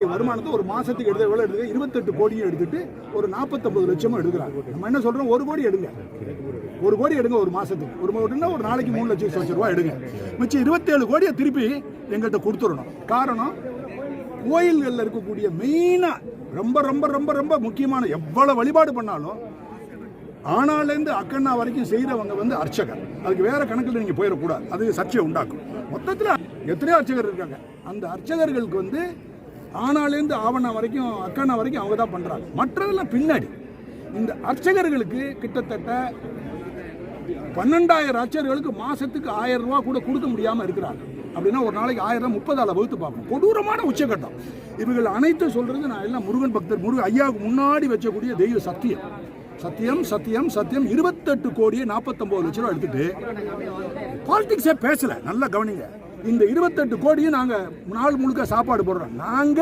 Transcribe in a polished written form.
வருமானத்தை ஒரு மாசத்துக்கு எவ்வளவு எடுத்துக்க 28 கோடியும் எடுத்துட்டு ஒரு 49 லட்சமும் எடுக்கிறாங்க. நம்ம என்ன சொல்றோம், 1 கோடி எடுங்க, 1 கோடி எடுங்க ஒரு மாசத்துக்கு. ஒரு நாளைக்கு 3 லட்சம் ரூபாய் எடுங்க. மிச்சம் 27 கோடியை திருப்பி எங்கிட்ட கொடுத்துடணும். காரணம், கோயில்களில் இருக்கக்கூடிய மெயினா ரொம்ப ரொம்ப ரொம்ப ரொம்ப முக்கியமான எவ்வளவு வழிபாடு பண்ணாலும் ஆனாலேருந்து அக்கண்ணா வரைக்கும் செய்யறவங்க அர்ச்சகர். அதுக்கு வேற கணக்கில் நீங்க போயிடக்கூடாது, அது சர்ச்சையை உண்டாக்கும். மொத்தத்தில் எத்தனையோ அர்ச்சகர் இருக்காங்க. அந்த அர்ச்சகர்களுக்கு ஆனாலேருந்து ஆவணா வரைக்கும் அக்கண்ணா வரைக்கும் அவங்க தான் பண்றாங்க. மற்றதெல்லாம் பின்னாடி. இந்த அர்ச்சகர்களுக்கு கிட்டத்தட்ட 12,000 அர்ச்சகர்களுக்கு மாசத்துக்கு 1000 ரூபாய் கூட கொடுக்க முடியாம இருக்கிறாங்க. அப்படின்னா ஒரு நாளைக்கு 1000 30 வகுத்து பார்க்கணும். கொடூரமான உச்சகட்டம். இவர்கள் அனைத்தும் சொல்றது நான் எல்லாம் முருகன் பக்தர், முருகன் ஐயாவுக்கு முன்னாடி வச்சக்கூடிய தெய்வ சத்தியம். சத்தியம் சத்தியம் சத்தியம் 28 கோடியே 49 லட்சம் ரூபாய் எடுத்துட்டு பாலிடிக்ஸே பேசல. நல்லா கவனிங்க. இந்த 28 கோடியும் நாங்க நாள் முழுக்க சாப்பாடு போடுறோம் நாங்க.